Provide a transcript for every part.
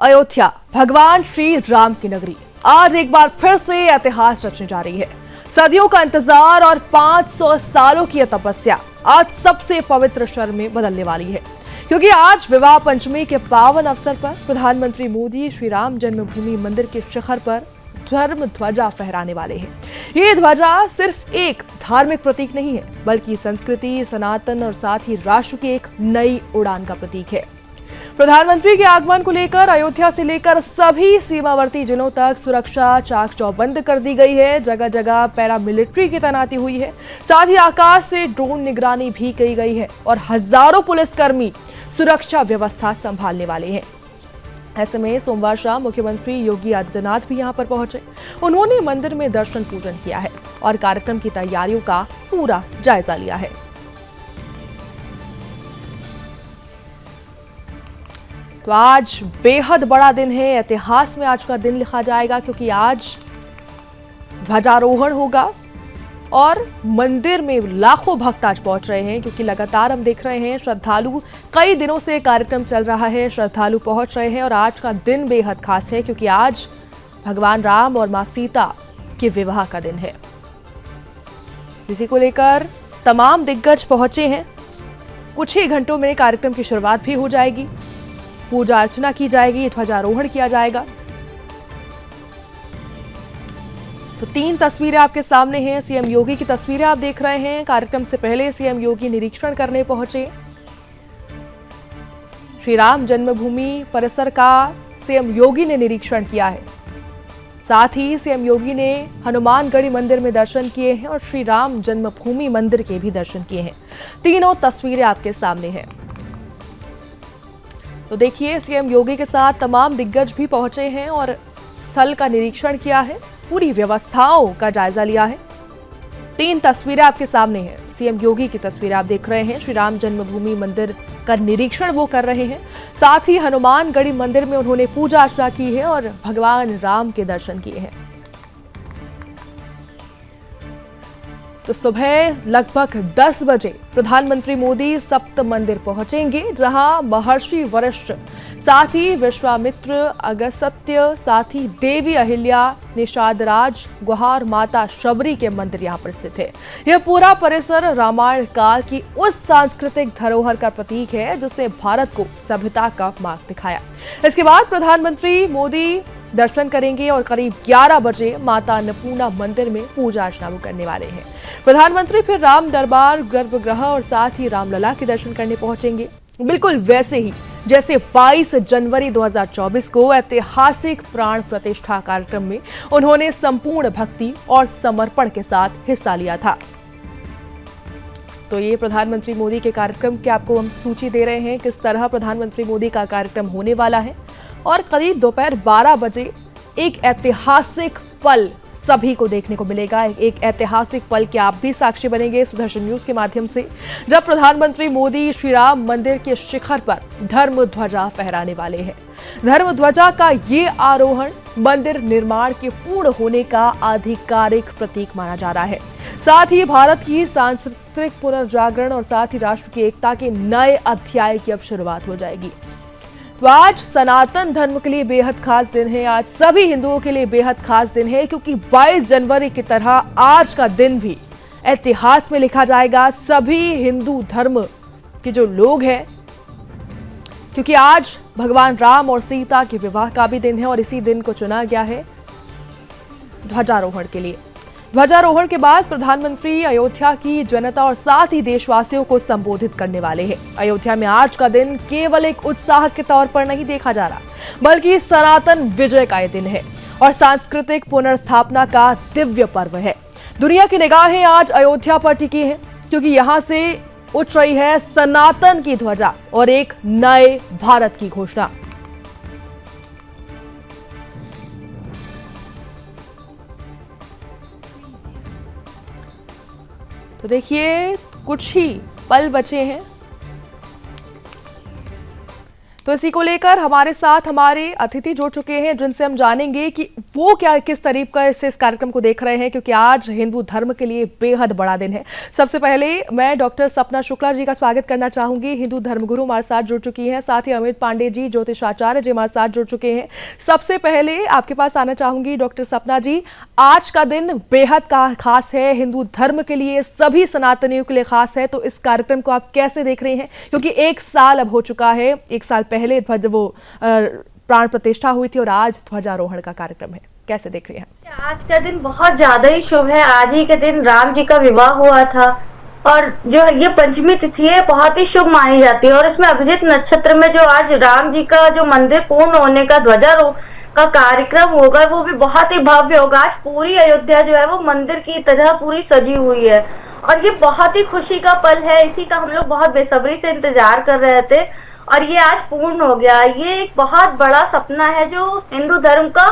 अयोध्या भगवान श्री राम की नगरी आज एक बार फिर से इतिहास रचने जा रही है। सदियों का इंतजार और 500 सालों की यह तपस्या आज सबसे पवित्र क्षण में बदलने वाली है, क्योंकि आज विवाह पंचमी के पावन अवसर पर प्रधानमंत्री मोदी श्री राम जन्मभूमि मंदिर के शिखर पर धर्म ध्वजा फहराने वाले हैं। ये ध्वजा सिर्फ एक धार्मिक प्रतीक नहीं है, बल्कि संस्कृति, सनातन और साथ ही राष्ट्र की एक नई उड़ान का प्रतीक है। प्रधानमंत्री के आगमन को लेकर अयोध्या से लेकर सभी सीमावर्ती जिलों तक सुरक्षा चाक चौबंद कर दी गई है। जगह जगह पैरामिलिट्री की तैनाती हुई है, साथ ही आकाश से ड्रोन निगरानी भी की गई है और हजारों पुलिसकर्मी सुरक्षा व्यवस्था संभालने वाले हैं। ऐसे में सोमवार शाम मुख्यमंत्री योगी आदित्यनाथ भी यहां पर पहुंचे। उन्होंने मंदिर में दर्शन पूजन किया है और कार्यक्रम की तैयारियों का पूरा जायजा लिया है। तो आज बेहद बड़ा दिन है, इतिहास में आज का दिन लिखा जाएगा, क्योंकि आज ध्वजारोहण होगा और मंदिर में लाखों भक्त आज पहुंच रहे हैं, क्योंकि लगातार हम देख रहे हैं श्रद्धालु, कई दिनों से कार्यक्रम चल रहा है, श्रद्धालु पहुंच रहे हैं और आज का दिन बेहद खास है, क्योंकि आज भगवान राम और मां सीता के विवाह का दिन है। इसी को लेकर तमाम दिग्गज पहुंचे हैं। कुछ ही घंटों में कार्यक्रम की शुरुआत भी हो जाएगी, पूजा अर्चना की जाएगी, ध्वजारोहण किया जाएगा। तो 3 तस्वीरें आपके सामने हैं। सीएम योगी की तस्वीरें आप देख रहे हैं। कार्यक्रम से पहले सीएम योगी निरीक्षण करने पहुंचे। श्री राम जन्मभूमि परिसर का सीएम योगी ने निरीक्षण किया है। साथ ही सीएम योगी ने हनुमानगढ़ी मंदिर में दर्शन किए हैं और श्री राम जन्मभूमि मंदिर के भी दर्शन किए हैं। तीनों तस्वीरें आपके सामने हैं। तो देखिए, सीएम योगी के साथ तमाम दिग्गज भी पहुंचे हैं और स्थल का निरीक्षण किया है, पूरी व्यवस्थाओं का जायजा लिया है। 3 तस्वीरें आपके सामने हैं। सीएम योगी की तस्वीर आप देख रहे हैं। श्री राम जन्मभूमि मंदिर का निरीक्षण वो कर रहे हैं। साथ ही हनुमानगढ़ी मंदिर में उन्होंने पूजा अर्चना की है और भगवान राम के दर्शन किए हैं। तो सुबह लगभग 10 बजे प्रधानमंत्री मोदी सप्त मंदिर पहुंचेंगे, जहां महर्षि वशिष्ठ, साथ ही विश्वामित्र, अगस्त्य, साथ ही देवी अहिल्या, निषादराज, गुहार माता शबरी के मंदिर यहां पर स्थित है। यह पूरा परिसर रामायण काल की उस सांस्कृतिक धरोहर का प्रतीक है जिसने भारत को सभ्यता का मार्ग दिखाया। इसके बाद प्रधानमंत्री मोदी दर्शन करेंगे और करीब 11 बजे माता अन्नपूर्णा मंदिर में पूजा अर्चना वो करने वाले हैं। प्रधानमंत्री फिर राम दरबार, गर्भगृह और साथ ही रामलला के दर्शन करने पहुंचेंगे, बिल्कुल वैसे ही जैसे 22 जनवरी 2024 को ऐतिहासिक प्राण प्रतिष्ठा कार्यक्रम में उन्होंने संपूर्ण भक्ति और समर्पण के साथ हिस्सा लिया था। तो ये प्रधानमंत्री मोदी के कार्यक्रम की आपको हम सूची दे रहे हैं, किस तरह प्रधानमंत्री मोदी का कार्यक्रम होने वाला है। और करीब दोपहर 12 बजे एक ऐतिहासिक पल सभी को देखने को मिलेगा। एक ऐतिहासिक पल के आप भी साक्षी बनेंगे सुदर्शन न्यूज के माध्यम से, जब प्रधानमंत्री मोदी श्री राम मंदिर के शिखर पर धर्म ध्वजा फहराने वाले हैं। धर्म ध्वजा का ये आरोहण मंदिर निर्माण के पूर्ण होने का आधिकारिक प्रतीक माना जा रहा है। साथ ही भारत की सांस्कृतिक पुनर्जागरण और साथ ही राष्ट्र की एकता के नए अध्याय की अब शुरुआत हो जाएगी। तो आज सनातन धर्म के लिए बेहद खास दिन है, आज सभी हिंदुओं के लिए बेहद खास दिन है, क्योंकि 22 जनवरी की तरह आज का दिन भी इतिहास में लिखा जाएगा सभी हिंदू धर्म के जो लोग हैं, क्योंकि आज भगवान राम और सीता के विवाह का भी दिन है और इसी दिन को चुना गया है ध्वजारोहण के लिए। ध्वजारोहण के बाद प्रधानमंत्री अयोध्या की जनता और साथ ही देशवासियों को संबोधित करने वाले हैं। अयोध्या में आज का दिन केवल एक उत्साह के तौर पर नहीं देखा जा रहा, बल्कि सनातन विजय का यह दिन है और सांस्कृतिक पुनर्स्थापना का दिव्य पर्व है। दुनिया की निगाहें आज अयोध्या पर टिकी हैं, क्योंकि यहां से उठ रही है सनातन की ध्वजा और एक नए भारत की घोषणा। तो देखिए, कुछ ही पल बचे हैं। तो इसी को लेकर हमारे साथ हमारे अतिथि जुड़ चुके हैं, जिनसे हम जानेंगे कि वो क्या किस तरीके से इस कार्यक्रम को देख रहे हैं, क्योंकि आज हिंदू धर्म के लिए बेहद बड़ा दिन है। सबसे पहले मैं डॉक्टर सपना शुक्ला जी का स्वागत करना चाहूंगी। हिंदू धर्मगुरु हमारे साथ जुड़ चुकी हैं, साथ ही अमित पांडे जी ज्योतिषाचार्य जी हमारे साथ जुड़ चुके हैं। सबसे पहले आपके पास आना चाहूंगी डॉक्टर सपना जी, आज का दिन बेहद खास है, हिंदू धर्म के लिए, सभी सनातनियों के लिए खास है, तो इस कार्यक्रम को आप कैसे देख रहे हैं? क्योंकि 1 साल अब हो चुका है, 1 साल पहले ध्वज वो प्राण प्रतिष्ठा हुई थी और आज ध्वजारोहण का कार्यक्रम है, कैसे देख रहे हैं? आज का दिन बहुत ज्यादा ही शुभ है। आज ही के दिन राम जी का विवाह हुआ था और जो ये पंचमी तिथि है बहुत ही शुभ मानी जाती है। और इसमें अभिजीत नक्षत्र में जो आज राम जी का जो मंदिर पूर्ण होने का ध्वजारोहण का कार्यक्रम होगा वो भी बहुत ही भव्य होगा। आज पूरी अयोध्या जो है वो मंदिर की तरह पूरी सजी हुई है और ये बहुत ही खुशी का पल है। इसी का हम लोग बहुत बेसब्री से इंतजार कर रहे थे और ये आज पूर्ण हो गया। ये एक बहुत बड़ा सपना है जो हिंदू धर्म का,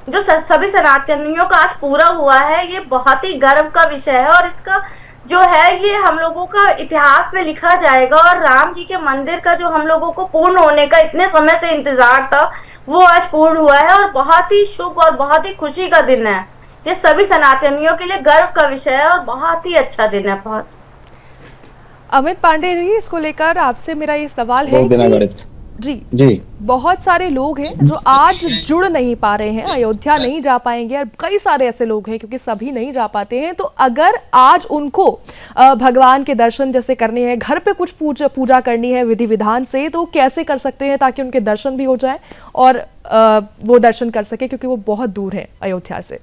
जो सभी सनातनियों का आज पूरा हुआ है। ये बहुत ही गर्व का विषय है और इसका जो है ये हम लोगों का इतिहास में लिखा जाएगा। और राम जी के मंदिर का जो हम लोगों को पूर्ण होने का इतने समय से इंतजार था वो आज पूर्ण हुआ है और बहुत ही शुभ और बहुत ही खुशी का दिन है। ये सभी सनातनियों के लिए गर्व का विषय है और बहुत ही अच्छा दिन है। बहुत अमित पांडे जी, इसको लेकर आपसे मेरा ये सवाल है कि जी बहुत सारे लोग हैं जो आज जुड़ नहीं पा रहे हैं, अयोध्या नहीं जा पाएंगे और कई सारे ऐसे लोग हैं क्योंकि सभी नहीं जा पाते हैं। तो अगर आज उनको भगवान के दर्शन जैसे करने हैं, घर पे कुछ पूजा करनी है विधि विधान से, तो कैसे कर सकते हैं ताकि उनके दर्शन भी हो जाए और वो दर्शन कर सके, क्योंकि वो बहुत दूर है अयोध्या से?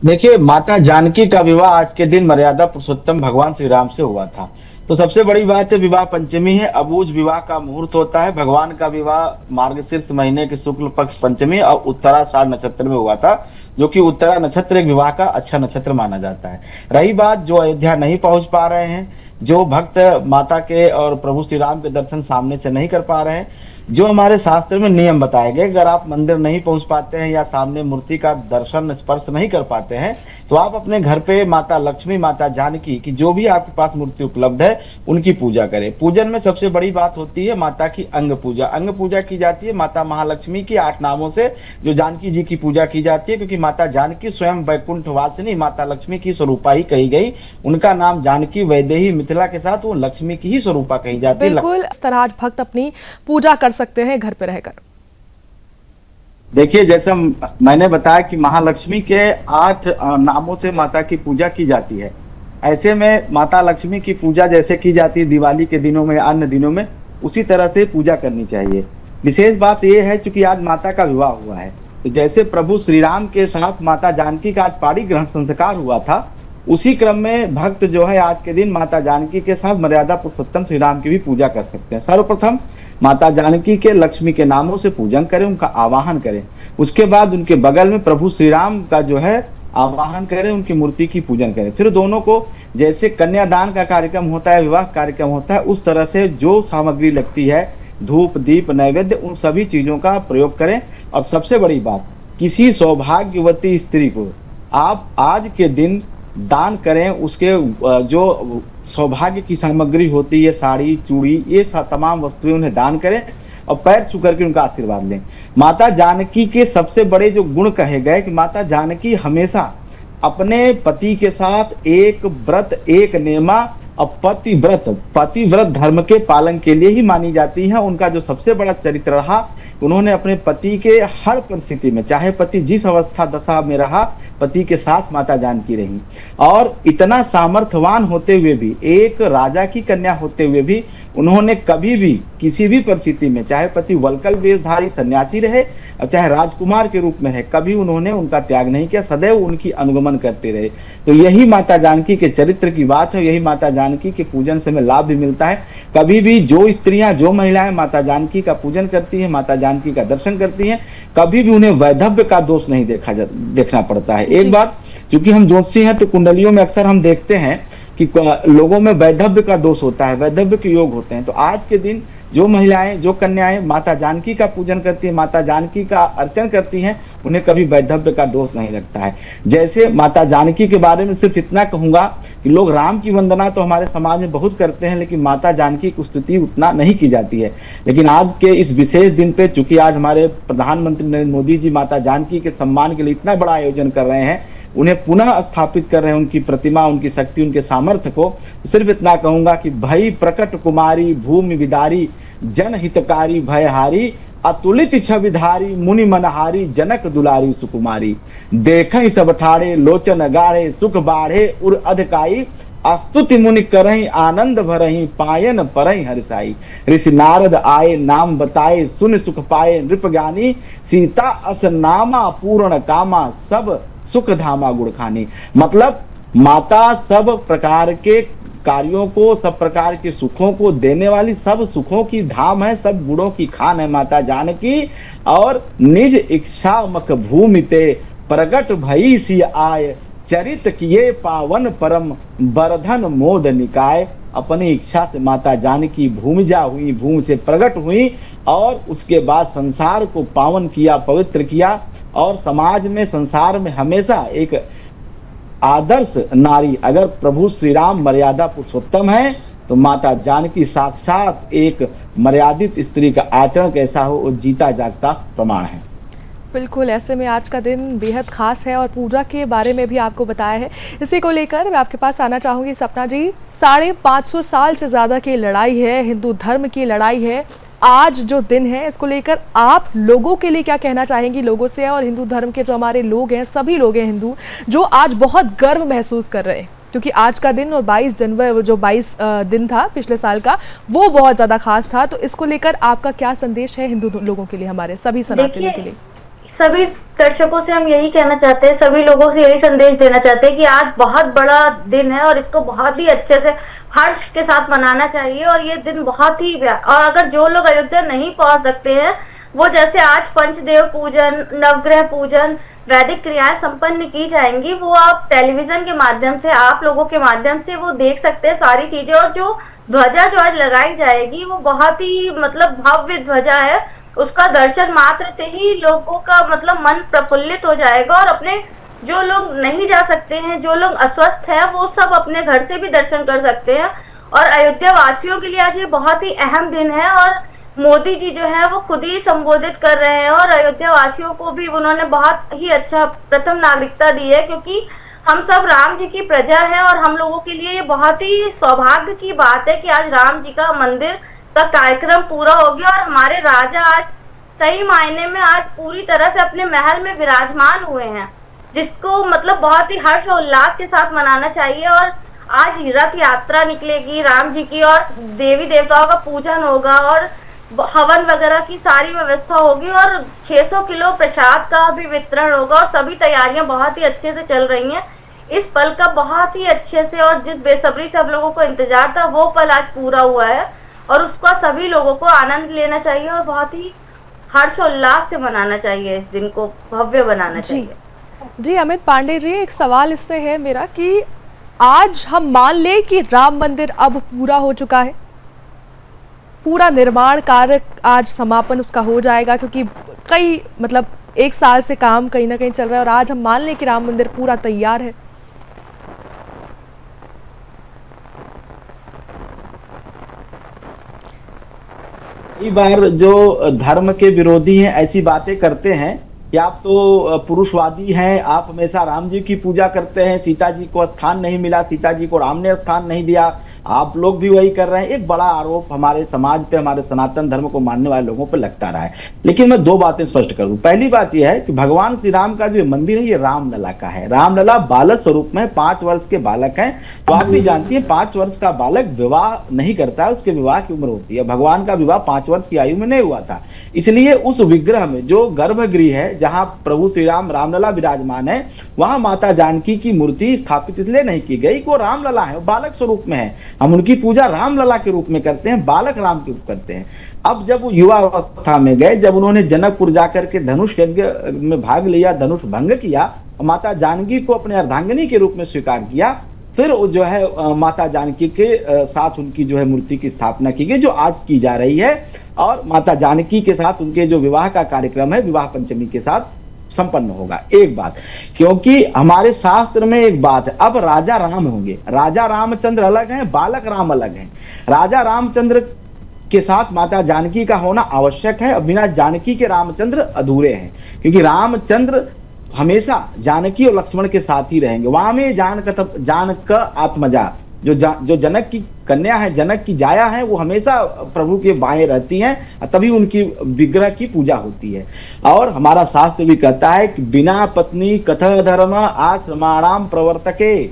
देखिए, माता जानकी का विवाह आज के दिन मर्यादा पुरुषोत्तम भगवान श्री राम से हुआ था। तो सबसे बड़ी बात है, विवाह पंचमी है, अबूझ विवाह का मुहूर्त होता है। भगवान का विवाह मार्गशीर्ष महीने के शुक्ल पक्ष पंचमी और उत्तराषाढ़ नक्षत्र में हुआ था, जो कि उत्तरा नक्षत्र एक विवाह का अच्छा नक्षत्र माना जाता है। रही बात जो अयोध्या नहीं पहुंच पा रहे हैं, जो भक्त माता के और प्रभु श्री राम के दर्शन सामने से नहीं कर पा रहे हैं, जो हमारे शास्त्र में नियम बताए गए, अगर आप मंदिर नहीं पहुंच पाते हैं या सामने मूर्ति का दर्शन स्पर्श नहीं कर पाते हैं तो आप अपने घर पे माता लक्ष्मी, माता जानकी की जो भी आपके पास मूर्ति उपलब्ध है उनकी पूजा करें। पूजन में सबसे बड़ी बात होती है माता की अंग पूजा। अंग पूजा की जाती है माता महालक्ष्मी की 8 नामों से, जो जानकी जी की पूजा की जाती है, क्योंकि माता जानकी स्वयं वैकुंठ वासिनी माता लक्ष्मी की स्वरूपा ही कही गई। उनका नाम जानकी वैदेही, मिथिला के साथ वो लक्ष्मी की ही स्वरूपा कही जाती है। बिल्कुल, इस तरह आज भक्त अपनी पूजा कर सकते हैं घर पे रहकर। देखिए, जैसे मैंने बताया कि महालक्ष्मी के 8 नामों से माता की पूजा की जाती है। ऐसे में माता लक्ष्मी की पूजा जैसे की जाती है दिवाली के दिनों में, अन्य दिनों में, उसी तरह से पूजा करनी चाहिए। विशेष बात यह है चूंकि आज माता का विवाह हुआ है, तो जैसे प्रभु श्री राम के साथ माता जानकी का आज पाणी ग्रहण संस्कार हुआ था, उसी क्रम में भक्त जो है आज के दिन माता जानकी के साथ मर्यादा पुरुषोत्तम श्री राम की भी पूजा कर सकते हैं। सर्वप्रथम माता जानकी के लक्ष्मी के नामों से पूजन करें, उनका आवाहन करें। उसके बाद उनके बगल में प्रभु श्री राम का जो है आवाहन करें, उनकी मूर्ति की पूजन करें। सिर्फ दोनों को, जैसे कन्यादान का कार्यक्रम होता है, विवाह कार्यक्रम होता है, उस तरह से जो सामग्री लगती है, धूप दीप नैवेद्य, उन सभी चीजों का प्रयोग करें। और सबसे बड़ी बात, किसी सौभाग्यवती स्त्री को आप आज के दिन दान करें, उसके जो सौभाग्य की सामग्री होती है, साड़ी चूड़ी, ये तमाम वस्तुएं उन्हें दान करें और पैर छू करके उनका आशीर्वाद लें। माता जानकी के सबसे बड़े जो गुण कहे गए कि माता जानकी हमेशा अपने पति के साथ एक व्रत एक नेमा और पतिव्रत धर्म के पालन के लिए ही मानी जाती है। उनका जो सबसे बड़ा चरित्र रहा, उन्होंने अपने पति के हर परिस्थिति में, चाहे पति जिस अवस्था दशा में रहा, पति के साथ माता जानकी रही। और इतना सामर्थ्यवान होते हुए भी, एक राजा की कन्या होते हुए भी, उन्होंने कभी भी किसी भी परिस्थिति में, चाहे पति वल्कल वेशधारी सन्यासी रहे और चाहे राजकुमार के रूप में है, कभी उन्होंने उनका त्याग नहीं किया, सदैव उनकी अनुगमन करते रहे। तो यही माता जानकी के चरित्र की बात है, यही माता जानकी के पूजन से हमें लाभ भी मिलता है। कभी भी जो स्त्रियां, जो महिलाएं माता जानकी का पूजन करती हैं, माता जानकी का दर्शन करती हैं, कभी भी उन्हें वैधव्य का दोष नहीं देखना पड़ता है। एक बात, क्योंकि हम ज्योतिषी हैं तो कुंडलियों में अक्सर हम देखते हैं कि लोगों में वैधव्य का दोष होता है, वैधव्य के योग होते हैं। तो आज के दिन जो महिलाएं, जो कन्याएं माता जानकी का पूजन करती हैं, माता जानकी का अर्चन करती हैं, उन्हें कभी वैधव्य का दोष नहीं लगता है। जैसे माता जानकी के बारे में सिर्फ इतना कहूंगा कि लोग राम की वंदना तो हमारे समाज में बहुत करते हैं, लेकिन माता जानकी की स्तुति उतना नहीं की जाती है। लेकिन आज के इस विशेष दिन पे, चूंकि आज हमारे प्रधानमंत्री नरेंद्र मोदी जी माता जानकी के सम्मान के लिए इतना बड़ा आयोजन कर रहे हैं, उन्हें पुनः स्थापित कर रहे हैं, उनकी प्रतिमा, उनकी शक्ति, उनके सामर्थ्य को, तो सिर्फ इतना कहूंगा कि भई प्रकट कुमारी भूमि विदारी जन हितकारी भयहारी अतुलित छविधारी मुनि मनहारी जनक दुलारी सुकुमारी देखई सब ठाड़े लोचन गाढ़े सुख बाढ़े उर अधिकाई स्तुति मुनि करही आनंद भरही पायन परही हर्षाई ऋषि नारद आए नाम बताए सुन सुख पाए नृप ज्ञानी सीता अस नामा पूर्ण कामा सब सुख धामा गुण खानी। मतलब माता सब प्रकार के कार्यों को, सब प्रकार के सुखों को देने वाली, सब सुखों की धाम है, सब गुणों की खान है माता जानकी। और निज इच्छा मक भूमि ते प्रगट भई सी आय चरित किए पावन परम बरधन मोद निकाय। अपनी इच्छा से माता जानकी भूमिजा हुई, भूमि से प्रकट हुई और उसके बाद संसार को पावन किया, पवित्र किया और समाज में, संसार में हमेशा एक आदर्श नारी, अगर प्रभु श्री राम मर्यादा पुरुषोत्तम है तो माता जानकी साक्षात एक मर्यादित स्त्री का आचरण कैसा हो वो जीता जागता प्रमाण है। बिल्कुल, ऐसे में आज का दिन बेहद खास है और पूजा के बारे में भी आपको बताया है। इसी को लेकर मैं आपके पास आना चाहूँगी सपना जी। 550 साल से ज़्यादा की लड़ाई है, हिंदू धर्म की लड़ाई है। आज जो दिन है इसको लेकर आप लोगों के लिए क्या कहना चाहेंगी, लोगों से, और हिंदू धर्म के जो हमारे लोग हैं, सभी लोग हैं हिंदू, जो आज बहुत गर्व महसूस कर रहे हैं क्योंकि आज का दिन और 22 जनवरी जो 22 दिन था पिछले साल का, वो बहुत ज़्यादा खास था। तो इसको लेकर आपका क्या संदेश है हिंदू लोगों के लिए, हमारे सभी सनातनियों के लिए? सभी दर्शकों से हम यही कहना चाहते हैं, सभी लोगों से यही संदेश देना चाहते हैं कि आज बहुत बड़ा दिन है और इसको बहुत ही अच्छे से हर्ष के साथ मनाना चाहिए। और ये दिन बहुत ही, और अगर जो लोग अयोध्या नहीं पहुंच सकते हैं, वो जैसे आज पंचदेव पूजन, नवग्रह पूजन, वैदिक क्रियाएं संपन्न की जाएंगी, वो आप टेलीविजन के माध्यम से, आप लोगों के माध्यम से वो देख सकते हैं सारी चीजें। और जो ध्वजा जो आज लगाई जाएगी वो बहुत ही मतलब भव्य ध्वजा है, उसका दर्शन मात्र से ही लोगों का मतलब मन प्रफुल्लित हो जाएगा। और अपने जो लोग नहीं जा सकते हैं, जो लोग अस्वस्थ हैं, वो सब अपने घर से भी दर्शन कर सकते हैं। और अयोध्या वासियों के लिए आज ये बहुत ही अहम दिन है और मोदी जी जो है वो खुद ही संबोधित कर रहे हैं और अयोध्या वासियों को भी उन्होंने बहुत ही अच्छा प्रथम नागरिकता दी है, क्योंकि हम सब राम जी की प्रजा हैं। और हम लोगों के लिए ये बहुत ही सौभाग्य की बात है कि आज राम जी का मंदिर का कार्यक्रम पूरा हो गया और हमारे राजा आज सही मायने में आज पूरी तरह से अपने महल में विराजमान हुए हैं, जिसको मतलब बहुत ही हर्ष और उल्लास के साथ मनाना चाहिए। और आज रथ यात्रा निकलेगी राम जी की और देवी देवताओं का पूजन होगा और हवन वगैरह की सारी व्यवस्था होगी और 600 किलो प्रसाद का भी वितरण होगा और सभी तैयारियां बहुत ही अच्छे से चल रही हैं। इस पल का बहुत ही अच्छे से और जिस बेसब्री से हम लोगों को इंतजार था, वो पल आज पूरा हुआ है और उसका सभी लोगों को आनंद लेना चाहिए और बहुत ही हर्षोल्लास से मनाना चाहिए, इस दिन को भव्य बनाना चाहिए। जी अमित पांडे जी, एक सवाल इससे है मेरा कि आज हम मान लें कि राम मंदिर अब पूरा हो चुका है, पूरा निर्माण कार्य आज समापन उसका हो जाएगा, क्योंकि कई मतलब 1 साल से काम कहीं ना कहीं चल रहा है और आज हम मान लें कि राम मंदिर पूरा तैयार है। कई बार जो धर्म के विरोधी हैं ऐसी बातें करते हैं कि आप तो पुरुषवादी हैं, आप हमेशा राम जी की पूजा करते हैं, सीता जी को स्थान नहीं मिला, सीता जी को राम ने स्थान नहीं दिया, आप लोग भी वही कर रहे हैं। एक बड़ा आरोप हमारे समाज पे, हमारे सनातन धर्म को मानने वाले लोगों पे लगता रहा है। लेकिन मैं 2 बातें स्पष्ट करूं। पहली बात यह है कि भगवान श्री राम का जो मंदिर है ये रामलला का है। रामलला बालक स्वरूप में 5 वर्ष के बालक हैं, तो आप भी जानती है 5 वर्ष का बालक विवाह नहीं करता है, उसके विवाह की उम्र होती है। भगवान का विवाह 5 वर्ष की आयु में नहीं हुआ था, इसलिए उस विग्रह में जो गर्भगृह है जहां प्रभु श्री राम रामलला विराजमान है, वहां माता जानकी की मूर्ति स्थापित इसलिए नहीं की गई कि वो रामलला है, वो बालक स्वरूप में है। हम उनकी पूजा रामलला के रूप में करते हैं, बालक राम के रूप करते हैं। अब जब वो युवा अवस्था में गए, जब उन्होंने जनकपुर जाकर के धनुष यज्ञ में भाग लिया, धनुष भंग किया, माता जानकी को अपने अर्धांगिनी के रूप में स्वीकार किया, फिर वो जो है माता जानकी के साथ उनकी जो है मूर्ति की स्थापना की गई, जो आज की जा रही है। और माता जानकी के साथ उनके जो विवाह का कार्यक्रम है, विवाह पंचमी के साथ संपन्न होगा। एक बात, क्योंकि हमारे शास्त्र में एक बात है, अब राजा राम होंगे, राजा रामचंद्र अलग हैं, बालक राम अलग हैं। राजा रामचंद्र के साथ माता जानकी का होना आवश्यक है, और बिना जानकी के रामचंद्र अधूरे हैं, क्योंकि रामचंद्र हमेशा जानकी और लक्ष्मण के साथ ही रहेंगे। वहां में जानक आत्मजा, जो जनक की कन्या है, जनक की जाया है, वो हमेशा प्रभु के बाएं रहती हैं, तभी उनकी विग्रह की पूजा होती है। और हमारा शास्त्र भी कहता है कि बिना पत्नी कथा धर्म आश्रमाणाम प्रवर्तके,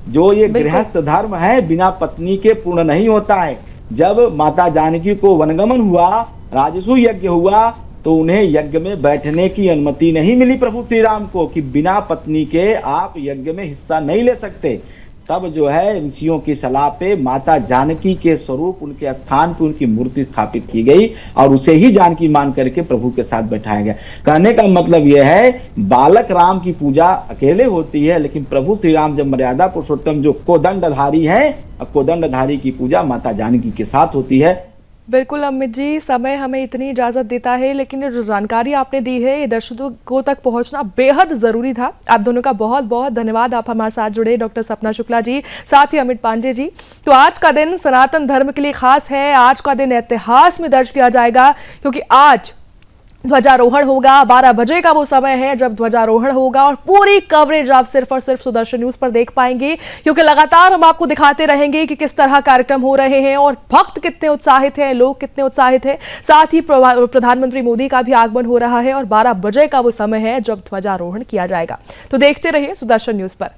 जो ये गृहस्थ धर्म है बिना पत्नी के पूर्ण नहीं होता है। जब माता जानकी को वनगमन हुआ, राजसू यज्ञ हुआ, तो उन्हें यज्ञ में बैठने की अनुमति नहीं मिली प्रभु श्री राम को, कि बिना पत्नी के आप यज्ञ में हिस्सा नहीं ले सकते। तब जो है ऋषियों की सलाह पे माता जानकी के स्वरूप, उनके स्थान पे उनकी मूर्ति स्थापित की गई, और उसे ही जानकी मान करके प्रभु के साथ बैठाया गया। कहने का मतलब यह है, बालक राम की पूजा अकेले होती है, लेकिन प्रभु श्री राम जब मर्यादा पुरुषोत्तम जो कोदंडधारी है, कोदंडधारी की पूजा माता जानकी के साथ होती है। बिल्कुल अमित जी, समय हमें इतनी इजाज़त देता है, लेकिन ये जो जानकारी आपने दी है ये दर्शकों तक पहुंचना बेहद ज़रूरी था। आप दोनों का बहुत बहुत धन्यवाद, आप हमारे साथ जुड़े, डॉक्टर सपना शुक्ला जी, साथ ही अमित पांडे जी। तो आज का दिन सनातन धर्म के लिए खास है, आज का दिन इतिहास में दर्ज किया जाएगा, क्योंकि आज ध्वजारोहण होगा। 12 बजे का वो समय है जब ध्वजारोहण होगा, और पूरी कवरेज आप सिर्फ और सिर्फ सुदर्शन न्यूज पर देख पाएंगे, क्योंकि लगातार हम आपको दिखाते रहेंगे कि किस तरह कार्यक्रम हो रहे हैं और भक्त कितने उत्साहित हैं, लोग कितने उत्साहित हैं। साथ ही प्रधानमंत्री मोदी का भी आगमन हो रहा है, और 12 बजे का वो समय है जब ध्वजारोहण किया जाएगा। तो देखते रहिए सुदर्शन न्यूज पर।